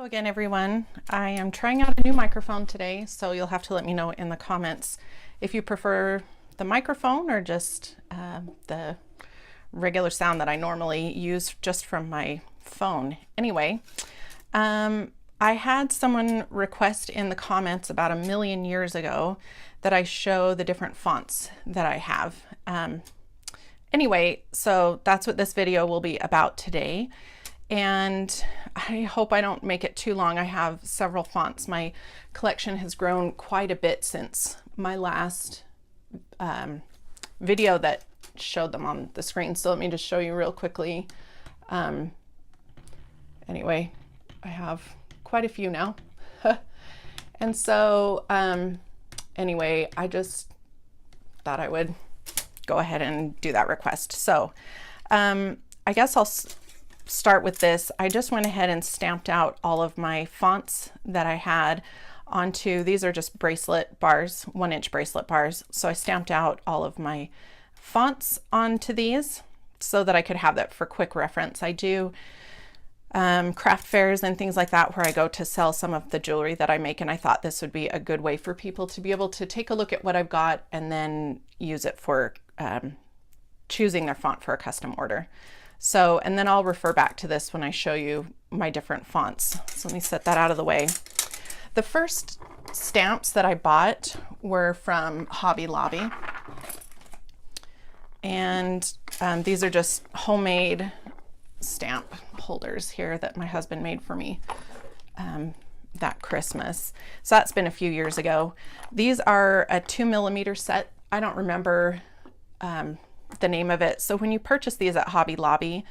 Hello again, everyone. I am trying out a new microphone today, so you'll have to let me know in the comments if you prefer the microphone or just the regular sound that I normally use just from my phone. Anyway, I had someone request in the comments about 1 million years ago that I show the different fonts that I have. Anyway, so that's what this video will be about today. And I hope I don't make it too long. I have several fonts. My collection has grown quite a bit since my last video that showed them on the screen. So let me just show you real quickly. Anyway, I have quite a few now. And so anyway, I just thought I would go ahead and do that request. So I guess I'll start with this. I just went ahead and stamped out all of my fonts that I had onto, these are just bracelet bars, 1-inch bracelet bars. So I stamped out all of my fonts onto these so that I could have that for quick reference. I do craft fairs and things like that where I go to sell some of the jewelry that I make, and I thought this would be a good way for people to be able to take a look at what I've got and then use it for choosing their font for a custom order. So, and then I'll refer back to this when I show you my different fonts. So let me set that out of the way. The first stamps that I bought were from Hobby Lobby. And these are just homemade stamp holders here that my husband made for me that Christmas. So that's been a few years ago. These are a 2mm set. I don't remember the name of it. So when you purchase these at Hobby Lobby,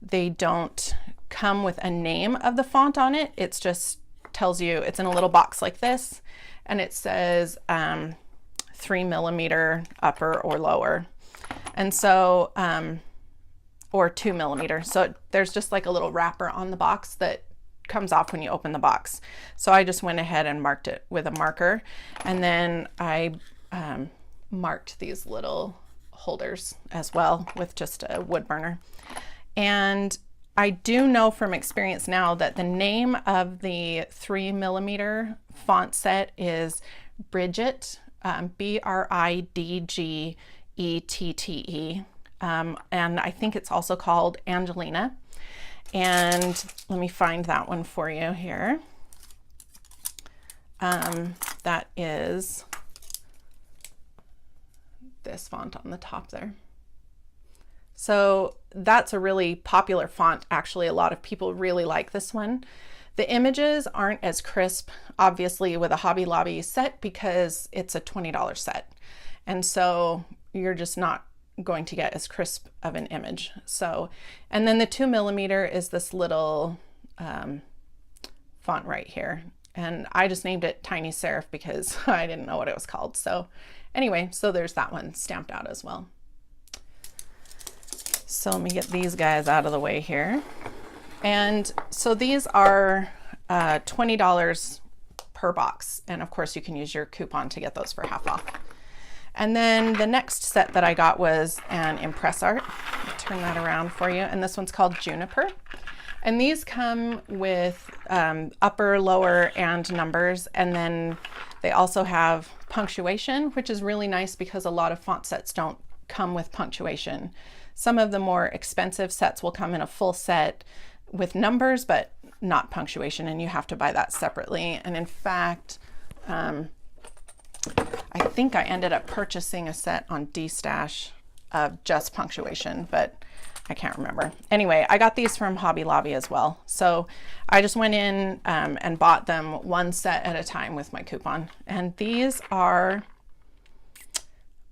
they don't come with a name of the font on it. It's just tells you it's in a little box like this, and it says 3mm upper or lower, and so or 2mm. So there's just like a little wrapper on the box that comes off when you open the box. So I just went ahead and marked it with a marker, and then I marked these little holders as well with just a wood burner. And I do know from experience now that the name of the 3mm font set is Bridgette, B-R-I-D-G-E-T-T-E. And I think it's also called Angelina. And let me find that one for you here. That is this font on the top there. So that's a really popular font. Actually, a lot of people really like this one. The images aren't as crisp, obviously, with a Hobby Lobby set because it's a $20 set. And so you're just not going to get as crisp of an image. So, and then the 2mm is this little font right here. And I just named it Tiny Serif because I didn't know what it was called. So anyway, so there's that one stamped out as well. So let me get these guys out of the way here. And so these are $20 per box. And of course you can use your coupon to get those for half off. And then the next set that I got was an Impressart. I'll turn that around for you. And this one's called Juniper. And these come with upper, lower, and numbers. And then they also have punctuation, which is really nice because a lot of font sets don't come with punctuation. Some of the more expensive sets will come in a full set with numbers, but not punctuation, and you have to buy that separately. And in fact, I think I ended up purchasing a set on D-Stash of just punctuation, but I can't remember. Anyway, I got these from Hobby Lobby as well. So I just went in and bought them one set at a time with my coupon. And these are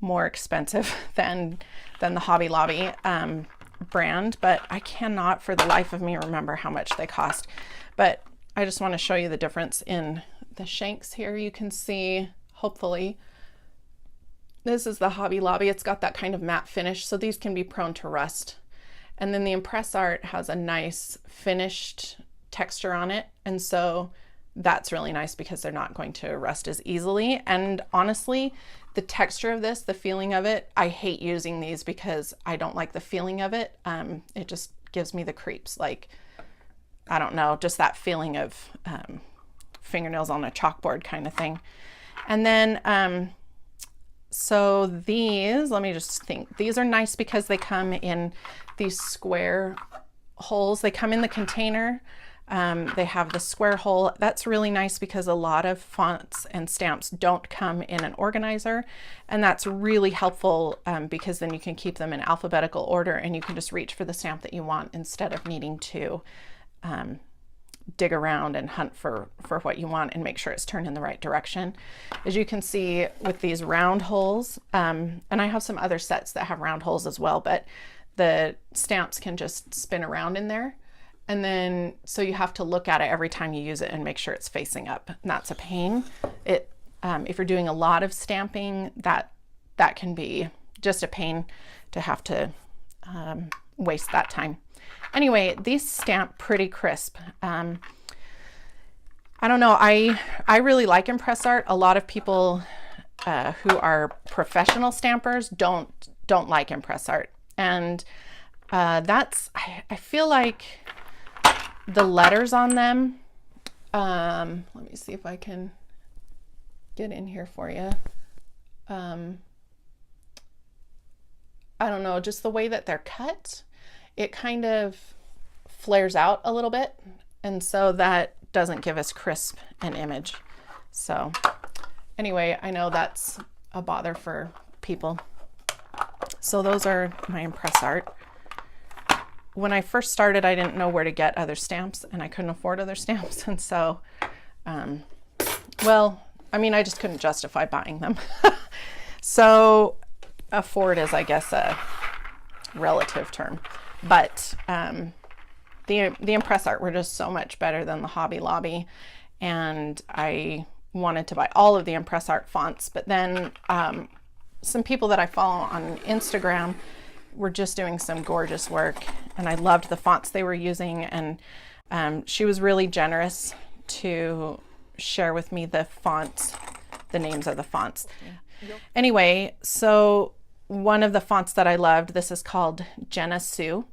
more expensive than the Hobby Lobby brand, but I cannot for the life of me remember how much they cost. But I just want to show you the difference in the shanks here. You can see, hopefully, this is the Hobby Lobby. It's got that kind of matte finish, so these can be prone to rust. And then the Impressart has a nice finished texture on it. And so that's really nice because they're not going to rust as easily. And honestly, the texture of this, the feeling of it, I hate using these because I don't like the feeling of it. It just gives me the creeps. Like, I don't know, just that feeling of fingernails on a chalkboard kind of thing. And then, so these, let me just think, these are nice because they come in these square holes. They come in the container. They have the square hole. That's really nice because a lot of fonts and stamps don't come in an organizer, and that's really helpful because then you can keep them in alphabetical order and you can just reach for the stamp that you want instead of needing to dig around and hunt for what you want and make sure it's turned in the right direction. As you can see with these round holes, and I have some other sets that have round holes as well, but the stamps can just spin around in there. And then, so you have to look at it every time you use it and make sure it's facing up. And that's a pain. If you're doing a lot of stamping, that can be just a pain to have to waste that time. Anyway, these stamp pretty crisp. I don't know, I really like Impressart. A lot of people who are professional stampers don't like Impressart. And I feel like the letters on them, let me see if I can get in here for you. I don't know, just the way that they're cut, it kind of flares out a little bit, and so that doesn't give us crisp an image. So anyway, I know that's a bother for people. So those are my Impressart. When I first started, I didn't know where to get other stamps, and I couldn't afford other stamps, and so well, I mean, I just couldn't justify buying them. So afford is, I guess, a relative term, but the Impressart were just so much better than the Hobby Lobby, and I wanted to buy all of the Impressart fonts. But then some people that I follow on Instagram were just doing some gorgeous work, and I loved the fonts they were using, and she was really generous to share with me the fonts, the names of the fonts. Anyway, so one of the fonts that I loved, this is called Jenna Sue.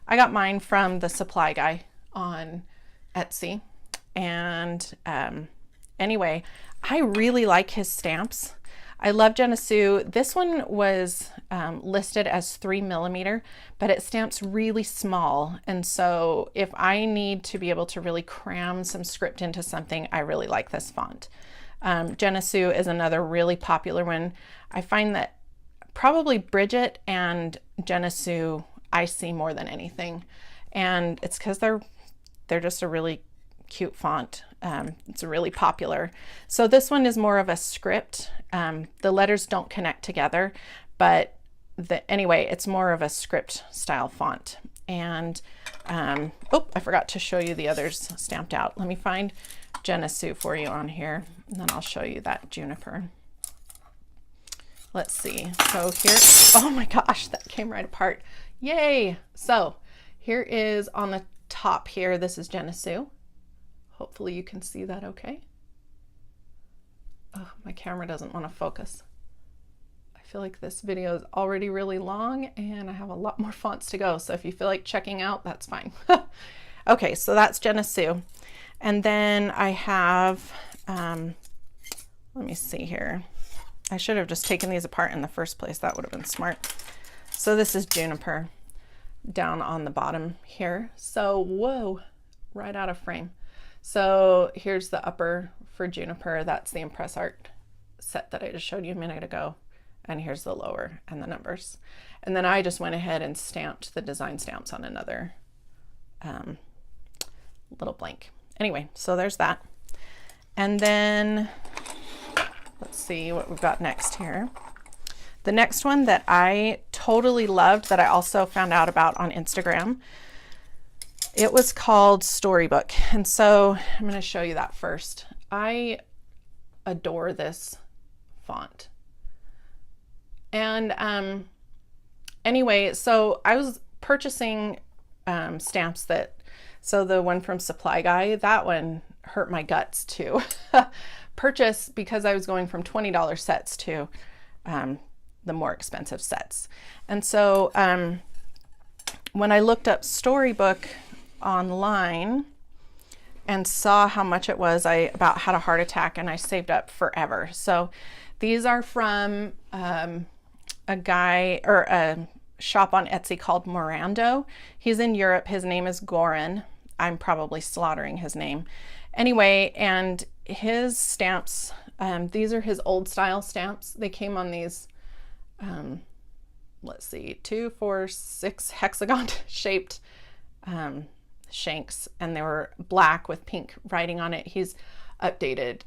I got mine from the supply guy on Etsy. And anyway, I really like his stamps. I love Jenna Sue. This one was listed as 3mm, but it stamps really small. And so if I need to be able to really cram some script into something, I really like this font. Jenna Sue is another really popular one. I find that probably Bridgette and Jenna Sue I see more than anything, and it's because they're just a really cute font. It's really popular. So this one is more of a script. The letters don't connect together, but anyway, it's more of a script style font. And oh, I forgot to show you the others stamped out. Let me find Jenna Sue for you on here, and then I'll show you that Juniper. Let's see. So here, oh my gosh, that came right apart. Yay! So here is on the top here, this is Jenna Sue. Hopefully you can see that okay. Oh, my camera doesn't want to focus. I feel like this video is already really long and I have a lot more fonts to go. So if you feel like checking out, that's fine. Okay, so that's Jenna Sue. And then I have, let me see here. I should have just taken these apart in the first place. That would have been smart. So this is Juniper down on the bottom here. So, whoa, right out of frame. So here's the upper for Juniper. That's the Impressart set that I just showed you a minute ago. And here's the lower and the numbers. And then I just went ahead and stamped the design stamps on another little blank. Anyway, so there's that. And then let's see what we've got next here. The next one that I totally loved that I also found out about on Instagram, it was called Storybook. And so I'm going to show you that first. I adore this font. And anyway, so I was purchasing stamps so the one from Supply Guy, that one hurt my guts to purchase because I was going from $20 sets to the more expensive sets. And so when I looked up Storybook online, and saw how much it was, I about had a heart attack, and I saved up forever. So these are from a guy or a shop on Etsy called Morando. He's in Europe. His name is Goran. I'm probably slaughtering his name. Anyway, and his stamps, these are his old style stamps. They came on these, let's see, 2, 4, 6 hexagon shaped shanks, and they were black with pink writing on it. He's updated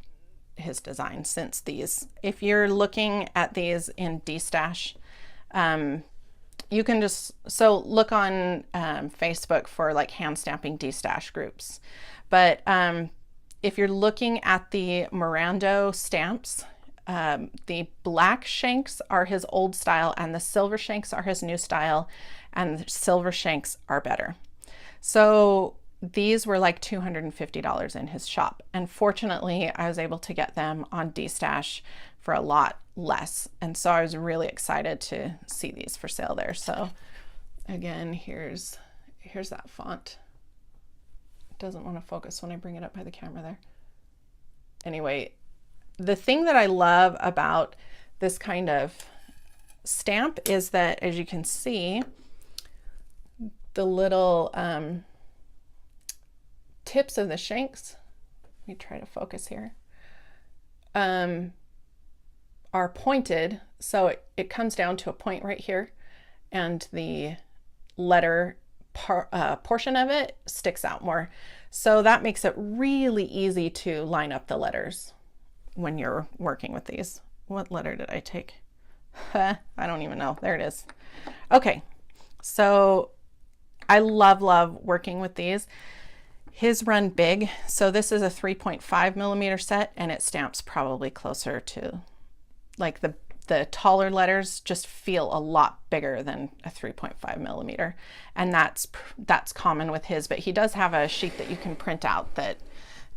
his design since these. If you're looking at these in D-Stash, you can just, so look on Facebook for like hand stamping D-Stash groups. But if you're looking at the Mirando stamps, the black shanks are his old style and the silver shanks are his new style, and the silver shanks are better. So these were like $250 in his shop, and fortunately I was able to get them on D-Stash for a lot less, and so I was really excited to see these for sale there. So again, here's that font. It doesn't want to focus when I bring it up by the camera there. Anyway, the thing that I love about this kind of stamp is that, as you can see, the little tips of the shanks, let me try to focus here, are pointed, so it comes down to a point right here, and the letter portion of it sticks out more. So that makes it really easy to line up the letters when you're working with these. What letter did I take? I don't even know. There it is. Okay, so I love working with these. His run big, so this is a 3.5 millimeter set, and it stamps probably closer to, like, the taller letters just feel a lot bigger than a 3.5 millimeter, and that's common with his. But he does have a sheet that you can print out that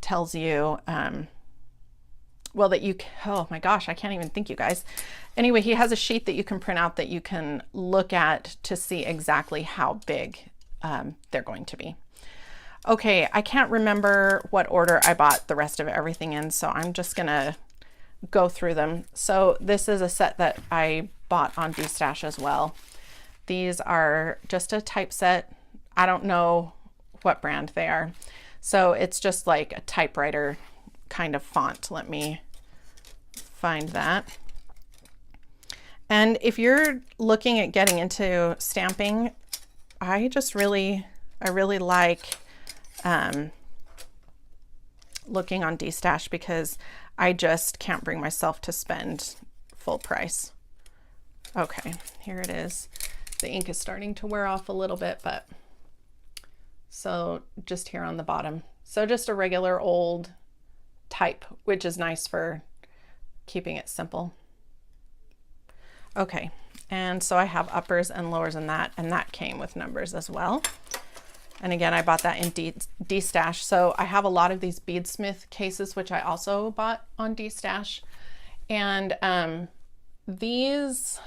tells you well, that you, oh my gosh, I can't even think, you guys. Anyway, he has a sheet that you can print out that you can look at to see exactly how big they're going to be. Okay, I can't remember what order I bought the rest of everything in, so I'm just gonna go through them. So this is a set that I bought on D-Stash as well. These are just a typeset. I don't know what brand they are. So it's just like a typewriter kind of font. Let me find that. And if you're looking at getting into stamping, I really like looking on D-Stash, because I just can't bring myself to spend full price. Okay, here it is. The ink is starting to wear off a little bit, but so just here on the bottom. So just a regular old type, which is nice for keeping it simple. Okay, and so I have uppers and lowers in that, and that came with numbers as well. And again, I bought that in D-Stash. So I have a lot of these beadsmith cases, which I also bought on D-Stash. And these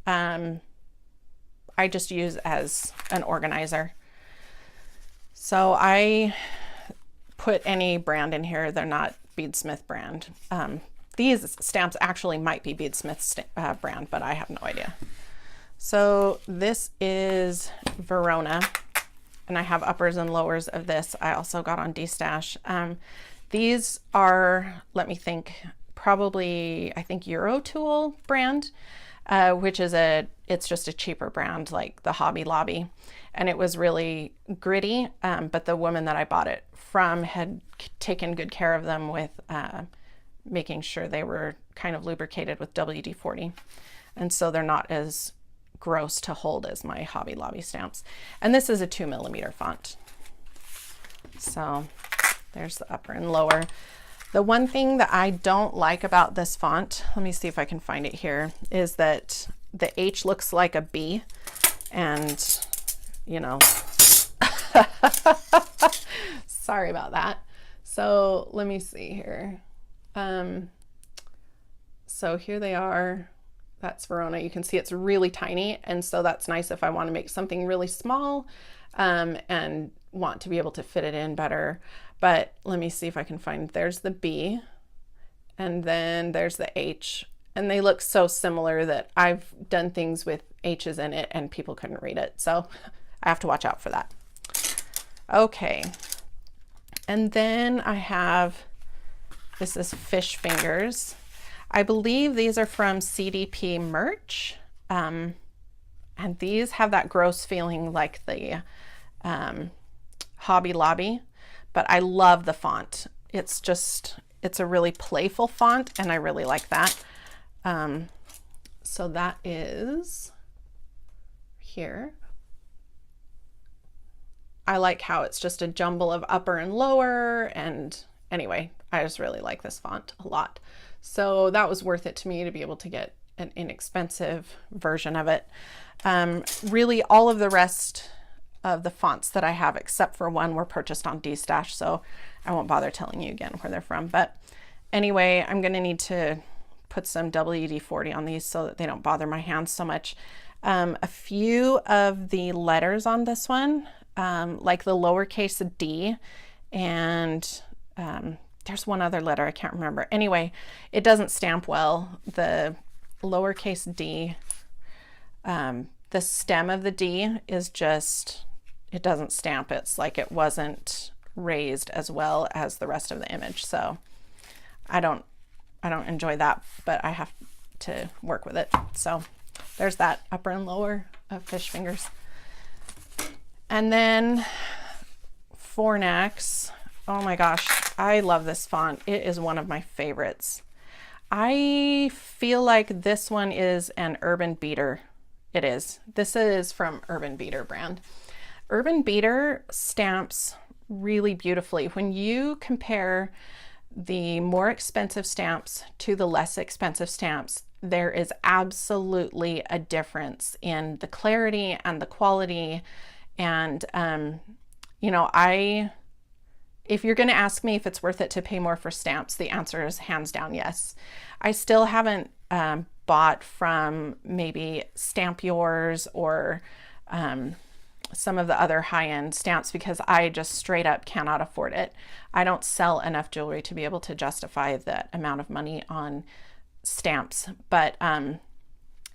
I just use as an organizer. So I put any brand in here. They're not beadsmith brand. These stamps actually might be beadsmith brand, but I have no idea. So this is Verona, and I have uppers and lowers of this. I also got on D-Stash. These are, let me think, probably, I think Eurotool brand, which is it's just a cheaper brand like the Hobby Lobby. And it was really gritty, but the woman that I bought it from had taken good care of them with making sure they were kind of lubricated with WD-40. And so they're not as gross to hold as my Hobby Lobby stamps. And this is a 2 millimeter font. So there's the upper and lower. The one thing that I don't like about this font, let me see if I can find it here, is that the H looks like a B, and you know, sorry about that. So let me see here. So here they are. That's Verona. You can see it's really tiny, and so that's nice if I want to make something really small and want to be able to fit it in better. But let me see if I can find, there's the B and then there's the H, and they look so similar that I've done things with H's in it and people couldn't read it. So I have to watch out for that. Okay. And then I have, this is fish fingers. I believe these are from CDP merch. And these have that gross feeling like the Hobby Lobby, but I love the font. It's just, it's a really playful font and I really like that. So that is here. I like how it's just a jumble of upper and lower, and anyway, I just really like this font a lot. So that was worth it to me to be able to get an inexpensive version of it. Really all of the rest of the fonts that I have, except for one, were purchased on DStash, so I won't bother telling you again where they're from. But anyway, I'm gonna need to put some WD-40 on these so that they don't bother my hands so much. A few of the letters on this one, like the lowercase d, and there's one other letter I can't remember. Anyway, it doesn't stamp well. The lowercase d, the stem of the D is just, it doesn't stamp. It's like it wasn't raised as well as the rest of the image. So I don't enjoy that, but I have to work with it. So there's that upper and lower of fish fingers. And then Fornax. Oh my gosh, I love this font. It is one of my favorites. I feel like this one is an Urban Beader. It is. This is from Urban Beader brand. Urban Beader stamps really beautifully. When you compare the more expensive stamps to the less expensive stamps, there is absolutely a difference in the clarity and the quality. And, you know, if you're going to ask me if it's worth it to pay more for stamps, the answer is hands down yes. I still haven't bought from maybe Stamp Yours or some of the other high-end stamps because I just straight up cannot afford it. I don't sell enough jewelry to be able to justify that amount of money on stamps. But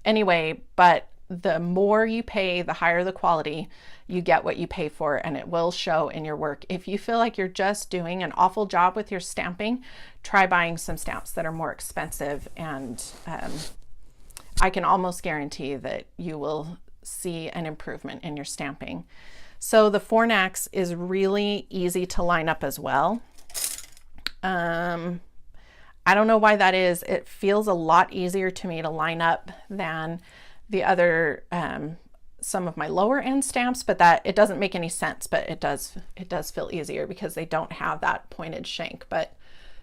anyway, but the more you pay, the higher the quality, you get what you pay for, and it will show in your work. If you feel like you're just doing an awful job with your stamping, try buying some stamps that are more expensive, and I can almost guarantee that you will see an improvement in your stamping. So the Fornax is really easy to line up as well. I don't know why that is. It feels a lot easier to me to line up than the other some of my lower end stamps, but that it doesn't make any sense, but it does feel easier because they don't have that pointed shank. But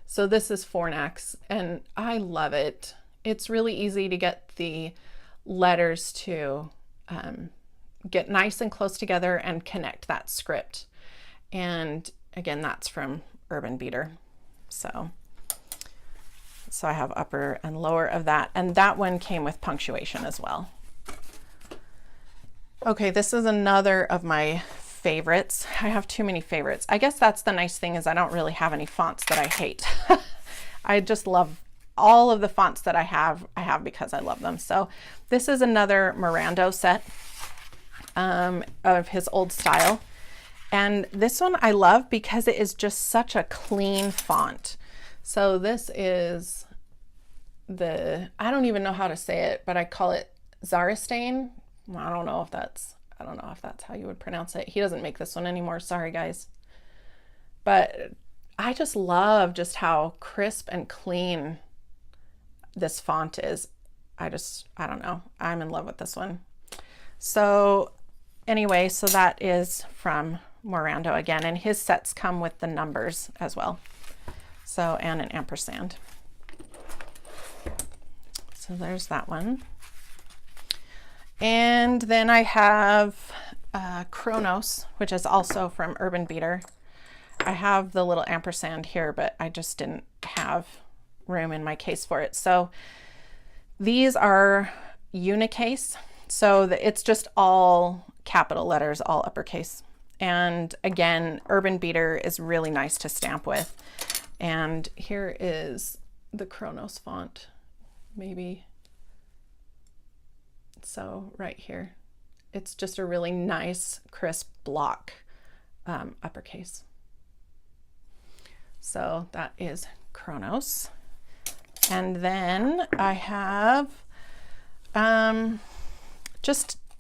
so this is Fornax and I love it. It's really easy to get the letters to get nice and close together and connect that script. And again, that's from Urban Beader. So I have upper and lower of that, and that one came with punctuation as well. Okay, this is another of my favorites. I have too many favorites. I guess that's the nice thing, is I don't really have any fonts that I hate. I just love all of the fonts that I have because I love them. So this is another Mirando set of his old style. And this one I love because it is just such a clean font. So this is the, I don't even know how to say it, but I call it Czaristane. I don't know if that's how you would pronounce it. He doesn't make this one anymore. Sorry, guys. But I just love just how crisp and clean this font is. I don't know. I'm in love with this one. So anyway, so that is from Morando again, and his sets come with the numbers as well. So, and an ampersand. So there's that one. And then I have Chronos, which is also from Urban Beader. I have the little ampersand here, but I just didn't have room in my case for it. So these are unicase. So it's just all capital letters, all uppercase. And again, Urban Beader is really nice to stamp with. And here is the Chronos font, maybe. So right here, it's just a really nice, crisp block uppercase. So that is Chronos. And then I have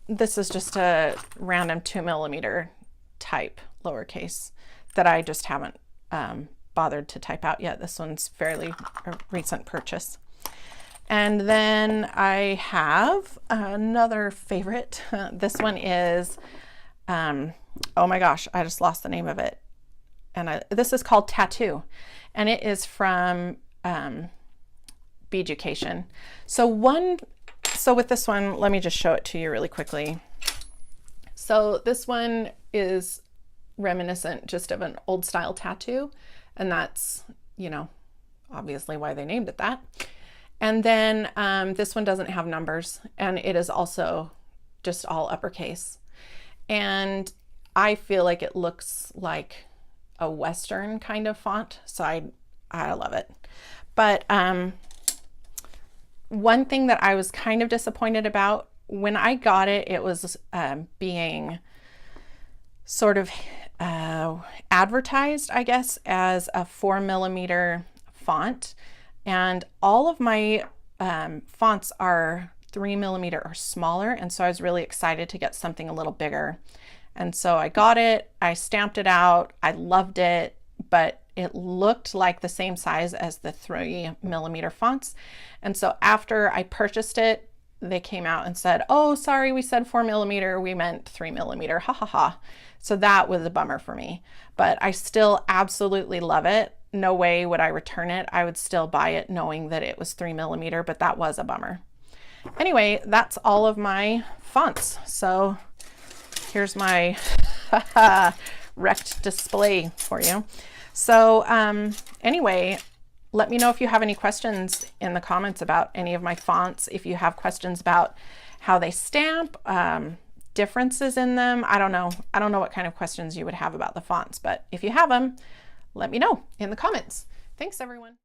this is just a random 2mm type lowercase that I just haven't bothered to type out yet. This one's fairly a recent purchase. And then I have another favorite. This one is, oh my gosh, I just lost the name of it. And this is called Tattoo, and it is from Beader. So with this one, let me just show it to you really quickly. So this one is reminiscent just of an old style tattoo, and that's, you know, obviously why they named it that. And then this one doesn't have numbers, and it is also just all uppercase. And I feel like it looks like a Western kind of font, so I love it. But one thing that I was kind of disappointed about when I got it, it was being sort of advertised, I guess, as a 4mm font. And all of my fonts are 3mm or smaller, and so I was really excited to get something a little bigger. And so I got it, I stamped it out, I loved it, but it looked like the same size as the 3mm fonts. And so after I purchased it, they came out and said, oh, sorry, we said 4mm, we meant 3mm, ha ha ha. So that was a bummer for me, but I still absolutely love it. No way would I return it. I would still buy it knowing that it was 3mm, but that was a bummer. Anyway, that's all of my fonts. So here's my wrecked display for you. So anyway, let me know if you have any questions in the comments about any of my fonts. If you have questions about how they stamp, differences in them. I don't know what kind of questions you would have about the fonts, but if you have them, let me know in the comments. Thanks, everyone.